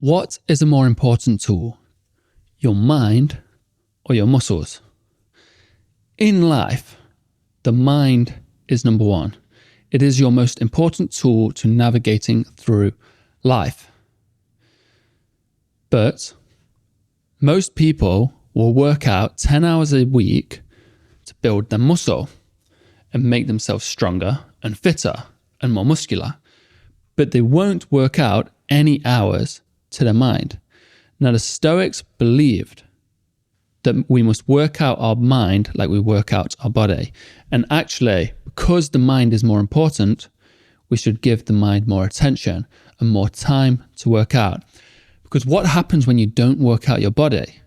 What is a more important tool, your mind or your muscles? In life, the mind is number one. It is your most important tool to navigating through life. But most people will work out 10 hours a week to build their muscle and make themselves stronger and fitter and more muscular. But they won't work out any hours to their mind. Now, the Stoics believed that we must work out our mind like we work out our body. And actually, because the mind is more important, we should give the mind more attention and more time to work out. Because what happens when you don't work out your body?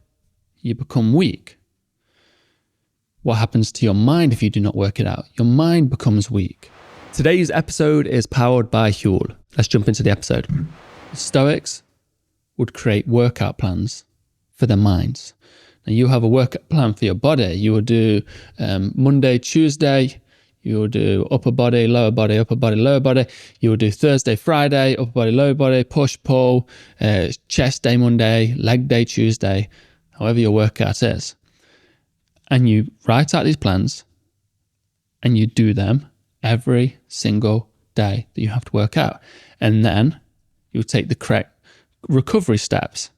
You become weak. What happens to your mind if you do not work it out? Your mind becomes weak. Today's episode is powered by Huel. Let's jump into the episode. The Stoics would create workout plans for their minds. Now, you have a workout plan for your body. You will do Monday, Tuesday. You will do upper body, lower body, upper body, lower body. You will do Thursday, Friday, upper body, lower body, push, pull, chest day Monday, leg day Tuesday, however your workout is. And you write out these plans and you do them every single day that you have to work out. And then you'll take the correct recovery steps.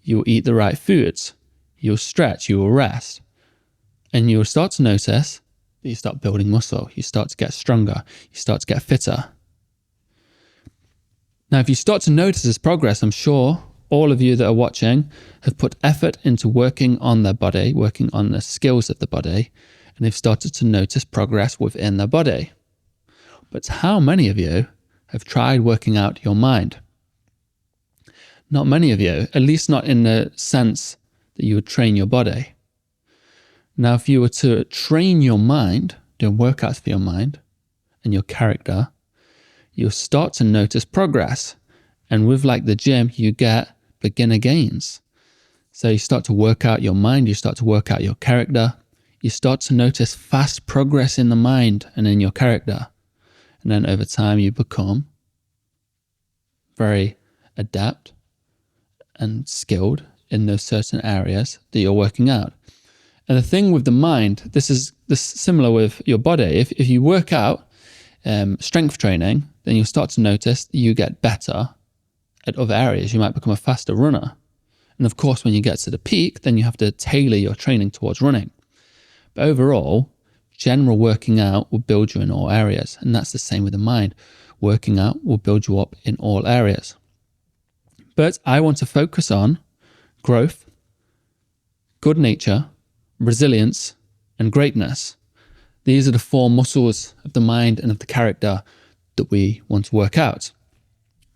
You'll eat the right foods. You'll stretch, you will rest. And you'll start to notice that you start building muscle. You start to get stronger. You start to get fitter. Now, if you start to notice this progress, I'm sure all of you that are watching have put effort into working on their body, working on the skills of the body, and they've started to notice progress within their body. But how many of you have tried working out your mind? Not many of you, at least not in the sense that you would train your body. Now, if you were to train your mind, do workouts for your mind and your character, you'll start to notice progress. And with like the gym, you get beginner gains. So you start to work out your mind, you start to work out your character, you start to notice fast progress in the mind and in your character. And then over time, you become very adept and skilled in those certain areas that you're working out. And the thing with the mind, this is similar with your body. If you work out strength training, then you'll start to notice that you get better at other areas. You might become a faster runner. And of course, when you get to the peak, then you have to tailor your training towards running. But overall, general working out will build you in all areas. And that's the same with the mind. Working out will build you up in all areas. But I want to focus on growth, good nature, resilience, and greatness. These are the four muscles of the mind and of the character that we want to work out.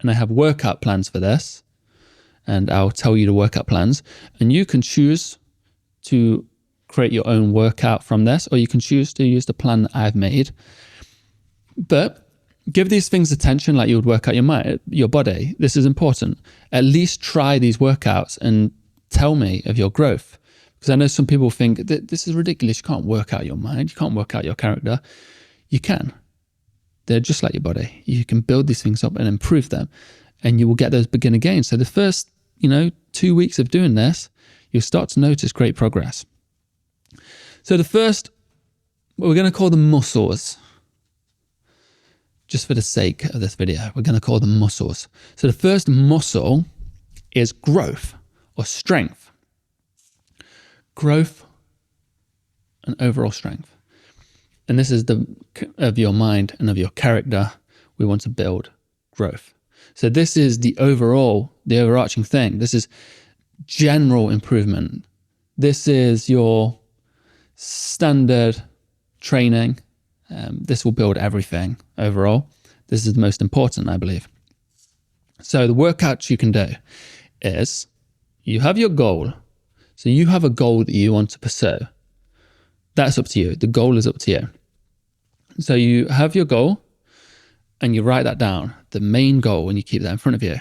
And I have workout plans for this, and I'll tell you the workout plans. And you can choose to create your own workout from this, or you can choose to use the plan that I've made. But give these things attention like you would work out your mind, your body. This is important. At least try these workouts and tell me of your growth. Because I know some people think that this is ridiculous. You can't work out your mind. You can't work out your character. You can. They're just like your body. You can build these things up and improve them, and you will get those beginner gains. So the first, 2 weeks of doing this, you'll start to notice great progress. So the first, we're going to call them muscles. Just for the sake of this video, we're going to call them muscles. So the first muscle is growth or strength. Growth and overall strength. And this is of your mind and of your character. We want to build growth. So this is the overarching thing. This is general improvement. This is your standard training. This will build everything overall. This is the most important, I believe. So the workouts you can do is you have your goal. So you have a goal that you want to pursue. That's up to you. The goal is up to you. So you have your goal and you write that down, the main goal, and you keep that in front of you.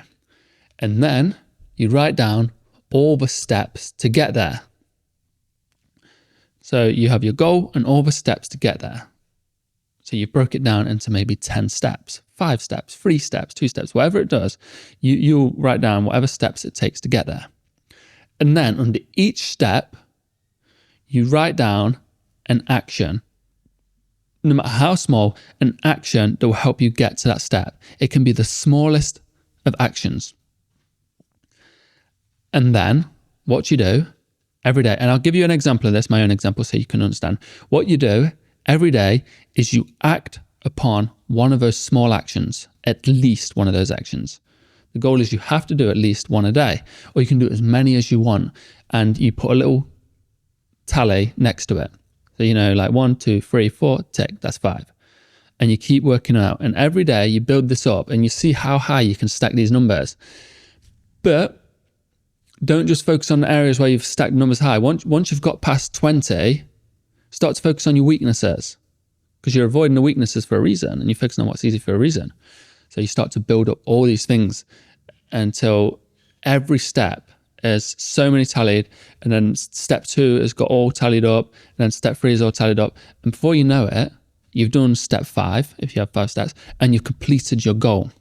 And then you write down all the steps to get there. So you have your goal and all the steps to get there. So you broke it down into maybe 10 steps, 5 steps, 3 steps, 2 steps, whatever it does, you'll write down whatever steps it takes to get there. And then under each step, you write down an action, no matter how small, an action that will help you get to that step. It can be the smallest of actions. And then what you do every day, and I'll give you an example of this, my own example, so you can understand. What you do every day is you act upon one of those small actions, at least one of those actions. The goal is you have to do at least one a day, or you can do as many as you want, and you put a little tally next to it. So, like 1, 2, 3, 4, tick, that's 5. And you keep working out. And every day you build this up and you see how high you can stack these numbers. But don't just focus on the areas where you've stacked numbers high. Once you've got past 20, start to focus on your weaknesses, because you're avoiding the weaknesses for a reason and you're focusing on what's easy for a reason. So you start to build up all these things until every step is so many tallied, and then step 2 has got all tallied up, and then step 3 is all tallied up. And before you know it, you've done step 5, if you have 5 steps, and you've completed your goal.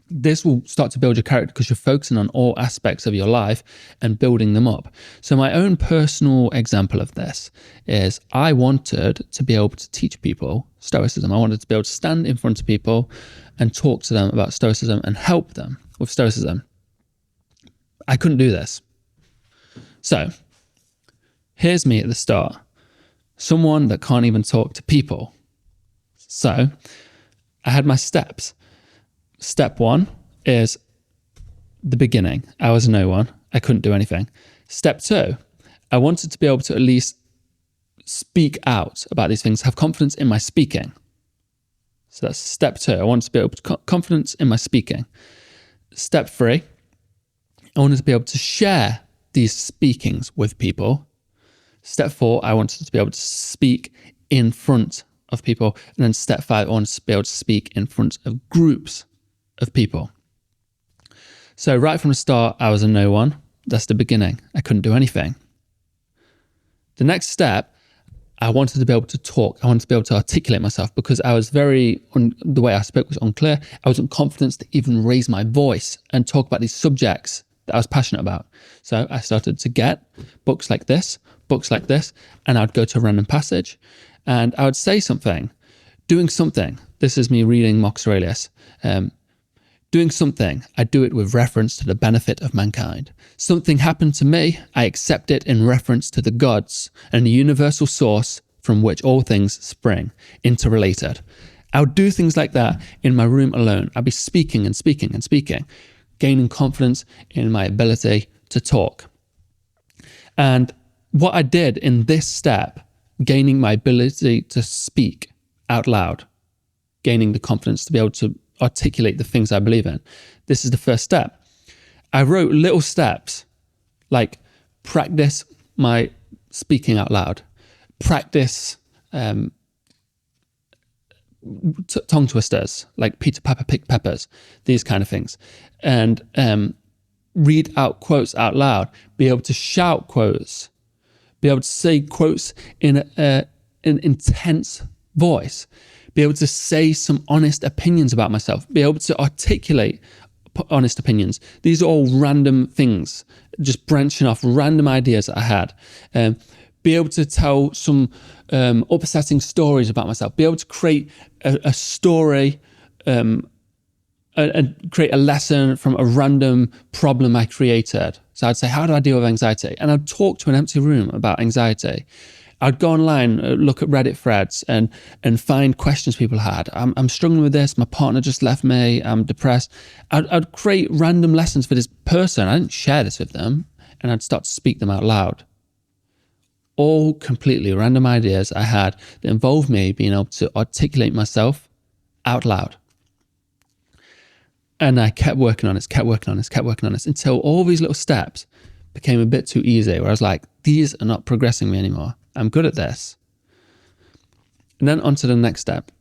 This will start to build your character because you're focusing on all aspects of your life and building them up. So my own personal example of this is I wanted to be able to teach people Stoicism. I wanted to be able to stand in front of people and talk to them about Stoicism and help them with Stoicism. I couldn't do this. So here's me at the start, someone that can't even talk to people. So I had my steps. Step 1 is the beginning. I was no one. I couldn't do anything. Step 2, I wanted to be able to at least speak out about these things, have confidence in my speaking. So that's step 2. I wanted to be able to confidence in my speaking. Step 3, I wanted to be able to share these speakings with people. Step 4, I wanted to be able to speak in front of people. And then step 5, I wanted to be able to speak in front of groups of people. So right from the start, I was a no one. That's the beginning. I couldn't do anything. The next step, I wanted to be able to talk. I wanted to be able to articulate myself because I was the way I spoke was unclear. I wasn't confident to even raise my voice and talk about these subjects that I was passionate about. So I started to get books like this, and I'd go to a random passage and I would say something, doing something. This is me reading Marcus Aurelius. Doing something, I do it with reference to the benefit of mankind. Something happened to me, I accept it in reference to the gods and the universal source from which all things spring, interrelated. I would do things like that in my room alone. I'd be speaking and speaking and speaking, gaining confidence in my ability to talk. And what I did in this step, gaining my ability to speak out loud, gaining the confidence to be able to articulate the things I believe in. This is the first step. I wrote little steps like practice my speaking out loud, practice tongue twisters like Peter Pepper picked peppers, these kind of things, and read out quotes out loud, be able to shout quotes, be able to say quotes in an intense voice, be able to say some honest opinions about myself, be able to articulate honest opinions. These are all random things, just branching off random ideas that I had. Be able to tell some upsetting stories about myself, be able to create a story and create a lesson from a random problem I created. So I'd say, how do I deal with anxiety? And I'd talk to an empty room about anxiety. I'd go online, look at Reddit threads and find questions people had. I'm struggling with this. My partner just left me. I'm depressed. I'd create random lessons for this person. I didn't share this with them, and I'd start to speak them out loud. All completely random ideas I had that involved me being able to articulate myself out loud. And I kept working on this until all these little steps became a bit too easy, where I was like, these are not progressing me anymore. I'm good at this. And then on to the next step.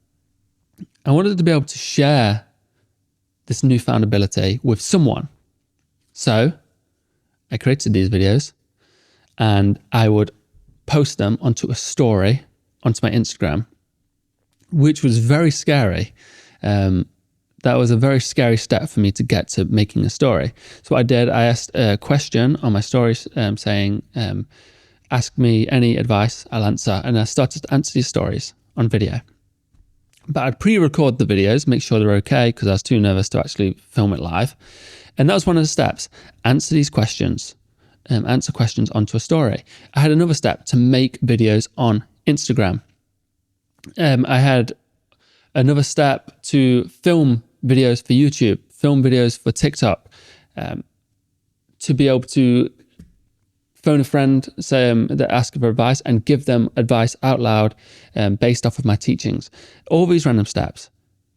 I wanted to be able to share this newfound ability with someone. So I created these videos and I would post them onto a story onto my Instagram, which was very scary. That was a very scary step for me to get to making a story. So what I did, I asked a question on my stories saying, ask me any advice, I'll answer. And I started to answer these stories on video. But I'd pre-record the videos, make sure they're okay, because I was too nervous to actually film it live. And that was one of the steps. Answer these questions. Answer questions onto a story. I had another step to make videos on Instagram. I had another step to film videos for YouTube, film videos for TikTok, to be able to phone a friend, say that ask for advice, and give them advice out loud based off of my teachings. All these random steps,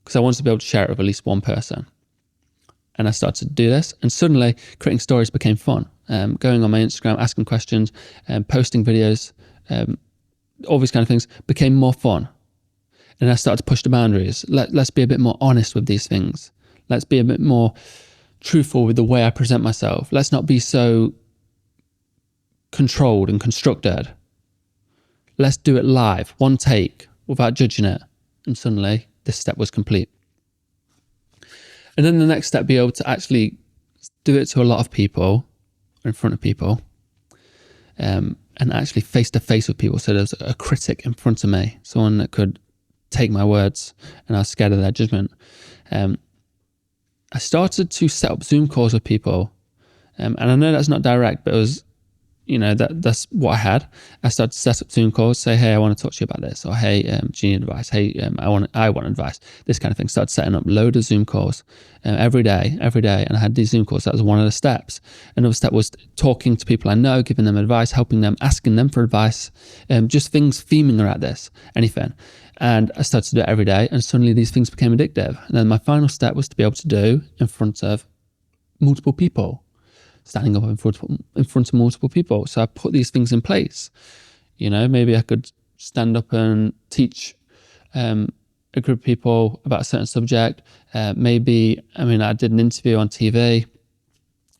because I wanted to be able to share it with at least one person. And I started to do this, and suddenly creating stories became fun. Going on my Instagram, asking questions, posting videos, all these kind of things became more fun. And I started to push the boundaries. Let's be a bit more honest with these things. Let's be a bit more truthful with the way I present myself. Let's not be so controlled and constructed. Let's do it live, one take, without judging it. And suddenly this step was complete. And then the next step, be able to actually do it to a lot of people, in front of people, and actually face to face with people. So there's a critic in front of me, someone that could take my words, and I was scared of their judgment. I started to set up Zoom calls with people, and I know that's not direct, but it was, that's what I had. I started to set up Zoom calls, say, hey, I want to talk to you about this, or hey, do you need advice? Hey, I want advice, this kind of thing. Started setting up a load of Zoom calls every day, and I had these Zoom calls. That was one of the steps. Another step was talking to people I know, giving them advice, helping them, asking them for advice, just things theming around this, anything. And I started to do it every day, and suddenly these things became addictive. And then my final step was to be able to do in front of multiple people, standing up in front of multiple people. So I put these things in place. Maybe I could stand up and teach a group of people about a certain subject. I did an interview on TV.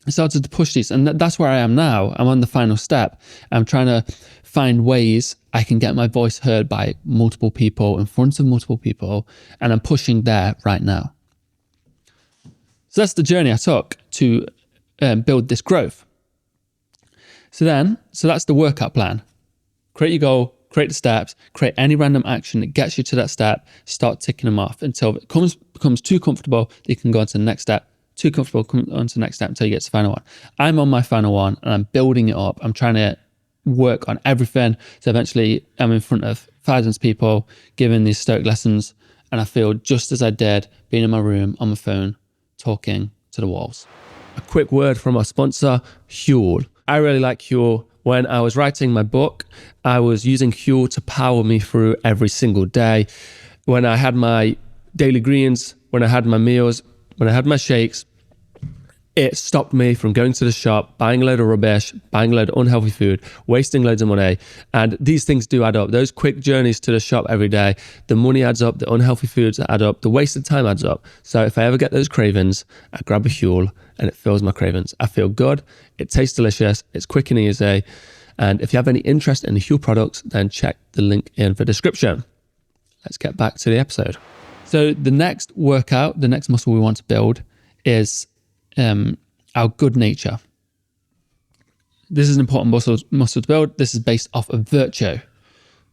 I started to push these, and that's where I am now. I'm on the final step. I'm trying to find ways I can get my voice heard by multiple people, in front of multiple people, and I'm pushing there right now. So that's the journey I took to build this growth. So that's the workout plan. Create your goal, create the steps, create any random action that gets you to that step, start ticking them off until it becomes too comfortable that you can go on to the next step, too comfortable, come on to the next step until you get to the final one. I'm on my final one, and I'm building it up. I'm trying to work on everything. So eventually I'm in front of thousands of people giving these Stoic lessons, and I feel just as I did being in my room on my phone, talking to the walls. A quick word from our sponsor, Huel. I really like Huel. When I was writing my book, I was using Huel to power me through every single day. When I had my daily greens, when I had my meals, when I had my shakes, it stopped me from going to the shop, buying a load of rubbish, buying a load of unhealthy food, wasting loads of money. And these things do add up. Those quick journeys to the shop every day, the money adds up, the unhealthy foods add up, the wasted time adds up. So if I ever get those cravings, I grab a Huel and it fills my cravings. I feel good, it tastes delicious, it's quick and easy. And if you have any interest in the Huel products, then check the link in the description. Let's get back to the episode. So the next workout, the next muscle we want to build is our good nature. This is an important muscle to build. This is based off of virtue.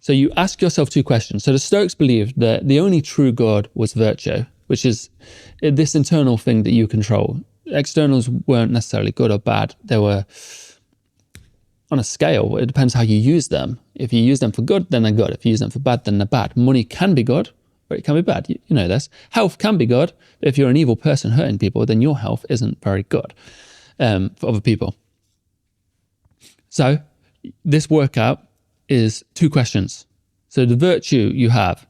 So you ask yourself two questions. So the Stoics believed that the only true good was virtue, which is this internal thing that you control. Externals weren't necessarily good or bad. They were on a scale. It depends how you use them. If you use them for good, then they're good. If you use them for bad, then they're bad. Money can be good, or it can be bad. You know this. Health can be good, but if you're an evil person hurting people, then your health isn't very good for other people. So this workout is two questions. So the virtue you have,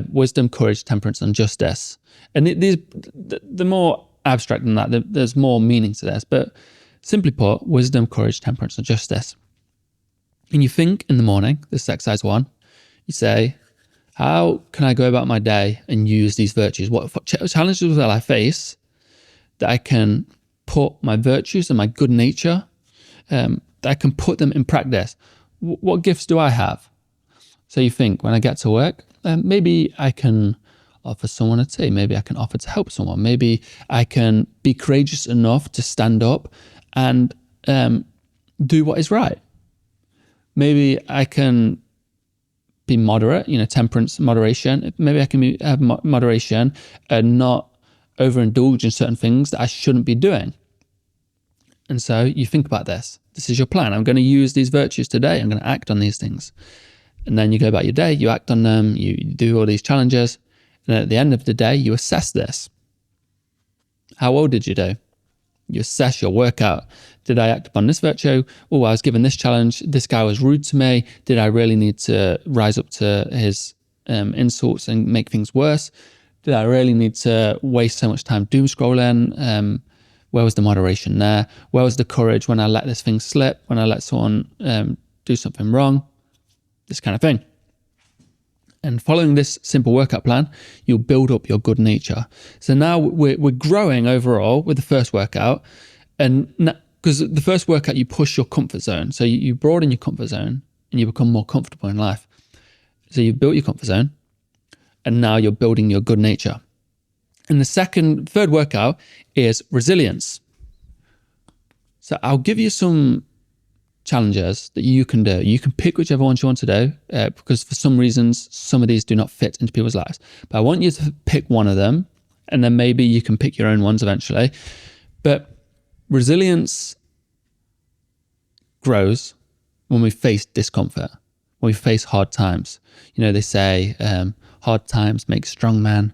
wisdom, courage, temperance, and justice. And the more abstract than that, there's more meaning to this. But simply put, wisdom, courage, temperance, and justice. And you think in the morning, this is exercise 1, you say, how can I go about my day and use these virtues? What challenges will I face that I can put my virtues and my good nature, that I can put them in practice? What gifts do I have? So you think, when I get to work, maybe I can offer someone a tea. Maybe I can offer to help someone. Maybe I can be courageous enough to stand up and do what is right. Maybe I can be moderate, temperance, moderation. Maybe I can have moderation and not overindulge in certain things that I shouldn't be doing. And so you think about this. This is your plan. I'm going to use these virtues today. I'm going to act on these things. And then you go about your day, you act on them, you do all these challenges. And at the end of the day, you assess this. How well did you do? You assess your workout. Did I act upon this virtue? Oh, I was given this challenge. This guy was rude to me. Did I really need to rise up to his insults and make things worse? Did I really need to waste so much time doom scrolling? Where was the moderation there? Where was the courage when I let this thing slip? When I let someone do something wrong? This kind of thing. And following this simple workout plan, you'll build up your good nature. So now we're growing overall with the first workout. And because the first workout, you push your comfort zone. So you broaden your comfort zone and you become more comfortable in life. So you've built your comfort zone and now you're building your good nature. And the third workout is resilience. So I'll give you some challenges that you can do. You can pick whichever ones you want to do because for some reasons, some of these do not fit into people's lives. But I want you to pick one of them and then maybe you can pick your own ones eventually. But resilience grows when we face discomfort, when we face hard times. They say hard times make strong men,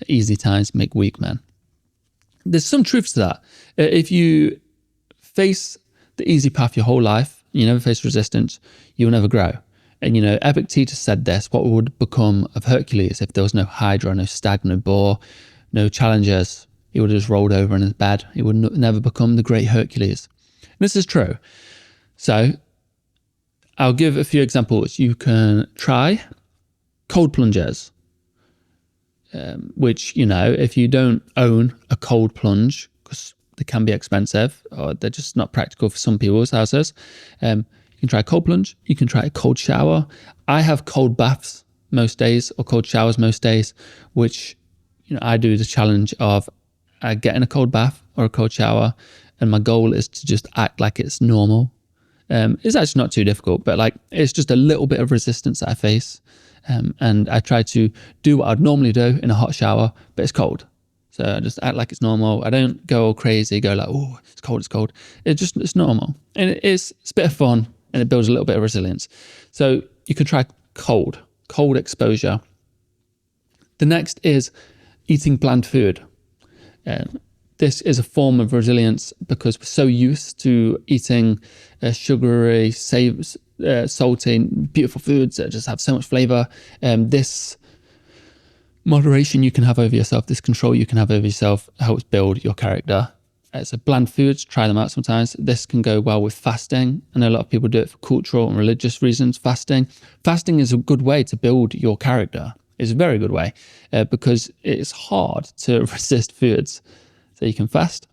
easy times make weak men. There's some truth to that. If you face the easy path your whole life, you never face resistance, you'll never grow. And Epictetus said this: what would become of Hercules if there was no Hydra, no stag, no boar, no challenges? He would have just rolled over in his bed. He would never become the great Hercules. And this is true. So I'll give a few examples. You can try cold plunges, which, if you don't own a cold plunge, because they can be expensive or they're just not practical for some people's houses. You can try a cold plunge. You can try a cold shower. I have cold baths most days or cold showers most days, which, I do the challenge of getting a cold bath or a cold shower. And my goal is to just act like it's normal. It's actually not too difficult, but it's just a little bit of resistance that I face. And I try to do what I'd normally do in a hot shower, but it's cold. So I just act like it's normal. I don't go all crazy, go like, oh, it's cold, it's cold. It's normal. And it's a bit of fun and it builds a little bit of resilience. So you can try cold exposure. The next is eating bland food. This is a form of resilience because we're so used to eating sugary, salty, beautiful foods that just have so much flavor. This moderation you can have over yourself, this control you can have over yourself helps build your character. So bland foods, try them out sometimes. This can go well with fasting. I know a lot of people do it for cultural and religious reasons. Fasting is a good way to build your character. It's a very good way because it's hard to resist foods. So you can fast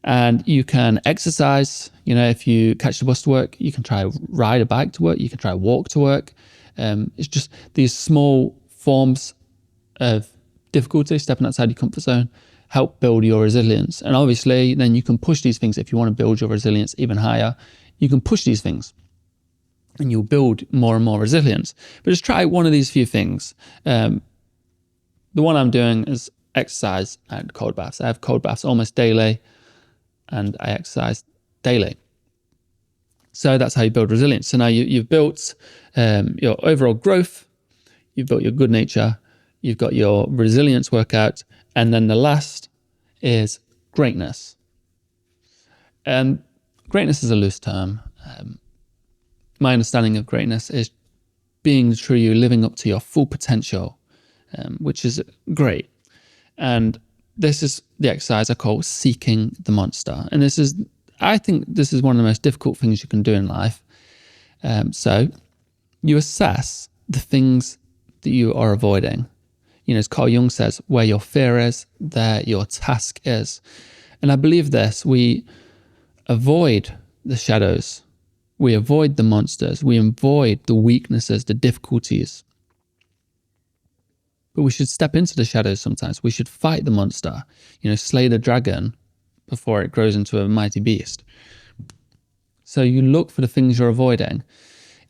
and you can exercise. If you catch the bus to work, you can try ride a bike to work. You can try walk to work. It's just these small forms of difficulty, stepping outside your comfort zone, help build your resilience. And obviously, then you can push these things. If you want to build your resilience even higher, you can push these things and you'll build more and more resilience. But just try one of these few things. The one I'm doing is exercise and cold baths. I have cold baths almost daily and I exercise daily. So that's how you build resilience. So now you've built your overall growth, you've built your good nature, you've got your resilience workout, and then the last is greatness. And greatness is a loose term. My understanding of greatness is being true you, living up to your full potential, which is great. And this is the exercise I call seeking the monster. And I think this is one of the most difficult things you can do in life. So you assess the things that you are avoiding. As Carl Jung says, where your fear is, there your task is. And I believe this, we avoid the shadows. We avoid the monsters. We avoid the weaknesses, the difficulties. But we should step into the shadows sometimes. We should fight the monster, slay the dragon before it grows into a mighty beast. So you look for the things you're avoiding.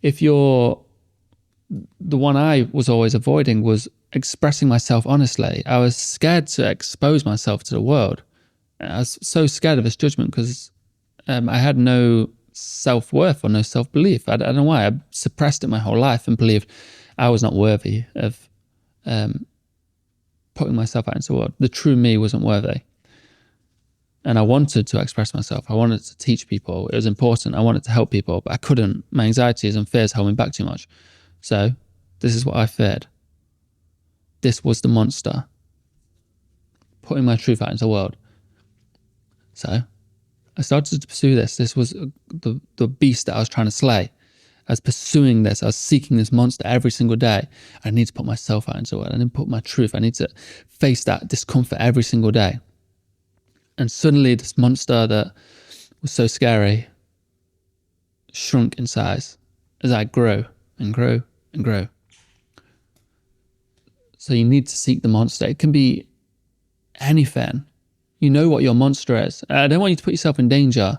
The one I was always avoiding was expressing myself honestly. I was scared to expose myself to the world. I was so scared of this judgment because I had no self-worth or no self-belief. I don't know why. I suppressed it my whole life and believed I was not worthy of putting myself out into the world. The true me wasn't worthy. And I wanted to express myself. I wanted to teach people. It was important. I wanted to help people, but I couldn't. My anxieties and fears held me back too much. So this is what I feared. This was the monster, putting my truth out into the world. So I started to pursue this. This was the beast that I was trying to slay. I was pursuing this. I was seeking this monster every single day. I need to put myself out into the world. I need to put my truth. I need to face that discomfort every single day. And suddenly this monster that was so scary shrunk in size as I grow and grow and grow. So you need to seek the monster. It can be anything. You know what your monster is. I don't want you to put yourself in danger,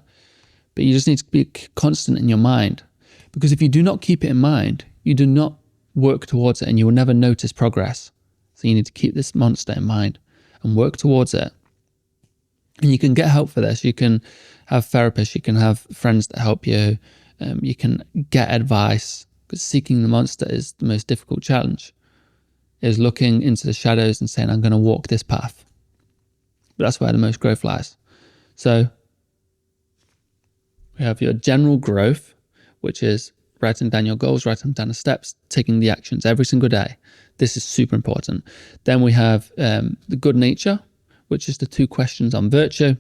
but you just need to be constant in your mind. Because if you do not keep it in mind, you do not work towards it and you will never notice progress. So you need to keep this monster in mind and work towards it. And you can get help for this. You can have therapists, you can have friends that help you. You can get advice, because seeking the monster is the most difficult challenge. Is looking into the shadows and saying, I'm going to walk this path. But that's where the most growth lies. So we have your general growth, which is writing down your goals, writing down the steps, taking the actions every single day. This is super important. Then we have the good nature, which is the 2 questions on virtue.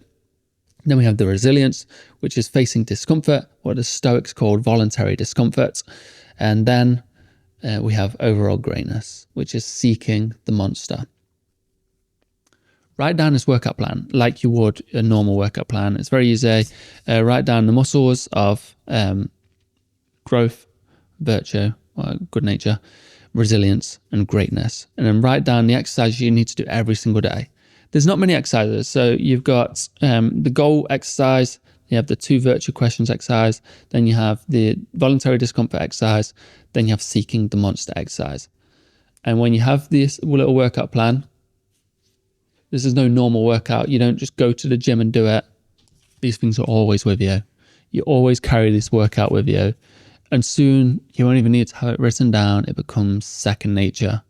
Then we have the resilience, which is facing discomfort, what the Stoics called voluntary discomfort. And then we have overall greatness, which is seeking the monster. Write down this workout plan like you would a normal workout plan. It's very easy. Write down the muscles of growth, virtue, good nature, resilience, and greatness. And then write down the exercises you need to do every single day. There's not many exercises. So you've got the goal exercise, you have the 2 virtue questions exercise, then you have the voluntary discomfort exercise, then you have seeking the monster exercise. And when you have this little workout plan, this is no normal workout. You don't just go to the gym and do it. These things are always with you. You always carry this workout with you. And soon you won't even need to have it written down. It becomes second nature.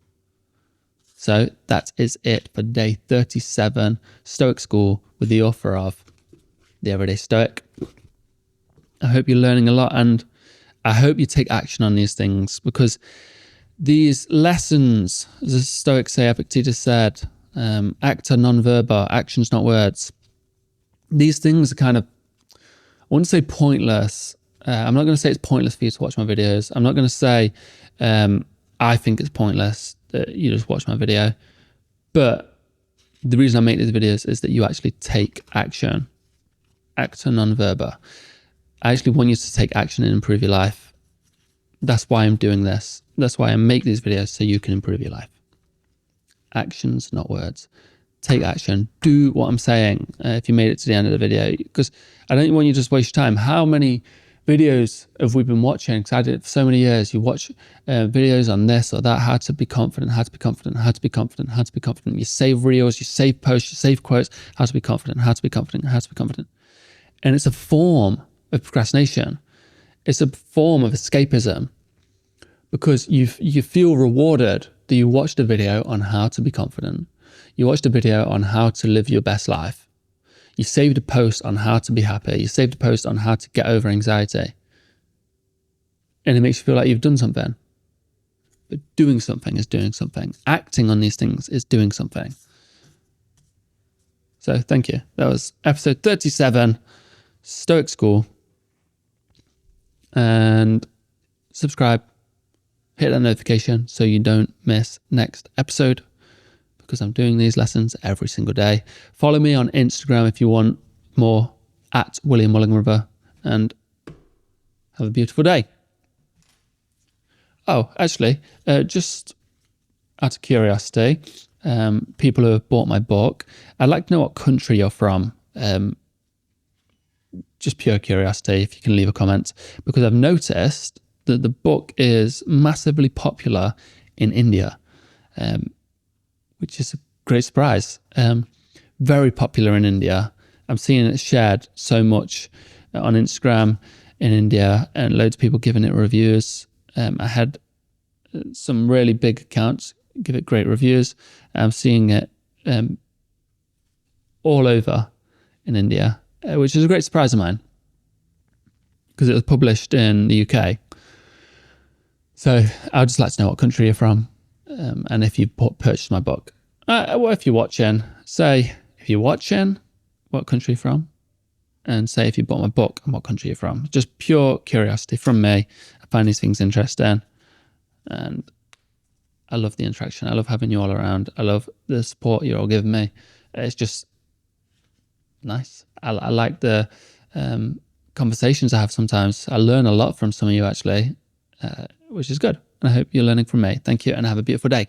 So that is it for day 37, Stoic School with the author of The Everyday Stoic. I hope you're learning a lot, and I hope you take action on these things, because these lessons, as the Stoics say, Epictetus said, acta non verba, actions not words. These things are kind of, I wouldn't say pointless. I'm not going to say it's pointless for you to watch my videos. I'm not going to say I think it's pointless that you just watch my video. But the reason I make these videos is that you actually take action. Acta non verba. I actually want you to take action and improve your life. That's why I'm doing this. That's why I make these videos, so you can improve your life. Actions, not words. Take action. Do what I'm saying if you made it to the end of the video, because I don't want you to just waste your time. How many videos have we been watching? Because I did it for so many years. You watch videos on this or that, how to be confident, how to be confident, how to be confident, how to be confident. You save reels, you save posts, you save quotes, how to be confident, how to be confident, how to be confident. And it's a form of procrastination. It's a form of escapism, because you feel rewarded that you watched a video on how to be confident. You watched a video on how to live your best life. You saved a post on how to be happy. You saved a post on how to get over anxiety. And it makes you feel like you've done something. But doing something is doing something. Acting on these things is doing something. So thank you. That was episode 37, Stoic School. And subscribe. Hit that notification so you don't miss next episode, because I'm doing these lessons every single day. Follow me on Instagram if you want more, at William Mulligan, and have a beautiful day. Oh, actually, just out of curiosity, people who have bought my book, I'd like to know what country you're from. Just pure curiosity, if you can leave a comment, because I've noticed that the book is massively popular in India, which is a great surprise. Very popular in India. I'm seeing it shared so much on Instagram in India, and loads of people giving it reviews. I had some really big accounts give it great reviews. I'm seeing it all over in India, which is a great surprise of mine because it was published in the UK. So I would just like to know what country you're from, and if you purchased my book. Well, if you're watching, say if you're watching, what country you're from, and say if you bought my book and what country you're from. Just pure curiosity from me. I find these things interesting, and I love the interaction. I love having you all around. I love the support you're all giving me. It's just nice. I like the conversations I have sometimes. I learn a lot from some of you actually, which is good. And I hope you're learning from me. Thank you, and have a beautiful day.